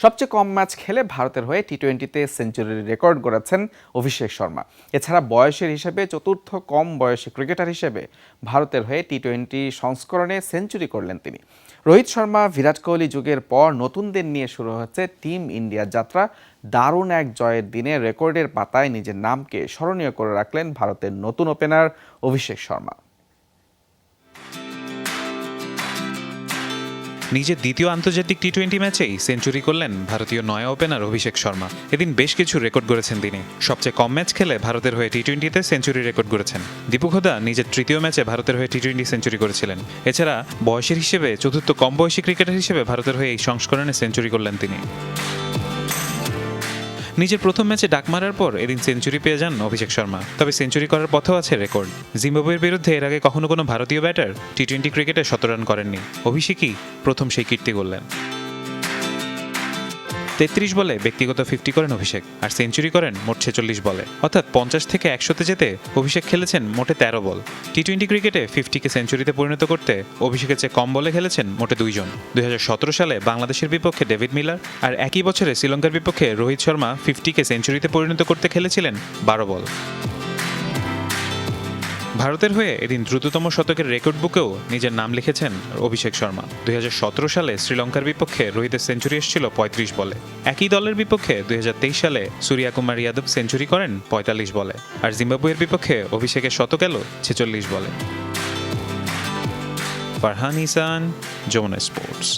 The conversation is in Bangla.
সবচেয়ে কম ম্যাচ খেলে ভারতের হয়ে টি-20তে সেঞ্চুরির রেকর্ড গড়েছেন অভিষেক শর্মা। এছাড়া বয়সের হিসেবে চতুর্থ কম বয়সী ক্রিকেটার হিসেবে ভারতের হয়ে টি-20 সংস্করণে সেঞ্চুরি করলেন তিনি। রোহিত শর্মা, বিরাট কোহলি যুগের পর নতুনদের নিয়ে শুরু হচ্ছে টিম ইন্ডিয়ার যাত্রা। দারুণ এক জয়ের দিনে রেকর্ডের পাতায় নিজের নামকে স্মরণীয় করে রাখলেন ভারতের নতুন ওপেনার অভিষেক শর্মা। নিজের দ্বিতীয় আন্তর্জাতিক টি-20 ম্যাচেই সেঞ্চুরি করলেন ভারতীয় নয়া ওপেনার অভিষেক শর্মা। এদিন বেশ কিছু রেকর্ড গড়েছেন তিনি। সবচেয়ে কম ম্যাচ খেলে ভারতের হয়ে টি-20তে সেঞ্চুরি রেকর্ড গড়েছেন। দীপু হোদা নিজের তৃতীয় ম্যাচে ভারতের হয়ে টি-20 সেঞ্চুরি করেছিলেন। এছাড়া বয়সের হিসেবে চতুর্থ কম বয়সী ক্রিকেটার হিসেবে ভারতের হয়ে এই সংস্করণে সেঞ্চুরি করলেন তিনি। নিজের প্রথম ম্যাচে ডাক মারার পর এদিন সেঞ্চুরি পেয়ে যান অভিষেক শর্মা। তবে সেঞ্চুরি করার পথেও আছে রেকর্ড। জিম্বাবুয়ের বিরুদ্ধে এর আগে কখনো কোনো ভারতীয় ব্যাটার টি-20 ক্রিকেটে ১৭ রান করেননি। অভিষেকই প্রথম সেই কীর্তি গড়লেন। ৩৩ বলে ব্যক্তিগত 50 করেন অভিষেক, আর সেঞ্চুরি করেন মোট ৪৬ বলে। অর্থাৎ ৫০ থেকে ১০০-তে যেতে অভিষেক খেলেছেন মোটে ১৩ বল। টি-20 ক্রিকেটে 50কে সেঞ্চুরিতে পরিণত করতে অভিষেকের চেয়ে কম বলে খেলেছেন মোটে ২ জন। ২০১৭ সালে বাংলাদেশের বিপক্ষে ডেভিড মিলার, আর একই বছরে শ্রীলঙ্কার বিপক্ষে রোহিত শর্মা 50কে সেঞ্চুরিতে পরিণত করতে খেলেছিলেন ১২ বল। ভারতের হয়ে এদিন দ্রুততম শতকের রেকর্ড বুকেও নিজের নাম লিখেছেন অভিষেক শর্মা। ২০১৭ সালে শ্রীলঙ্কার বিপক্ষে রোহিতের সেঞ্চুরি এসেছিল ৩৫ বলে। একই দলের বিপক্ষে ২০২৩ সালে সূর্যা কুমার যাদব সেঞ্চুরি করেন ৪৫ বলে, আর জিম্বাবুয়ের বিপক্ষে অভিষেকের শতক এল ৪৬ বলে। ফারহান ইসান, যমুনা স্পোর্টস।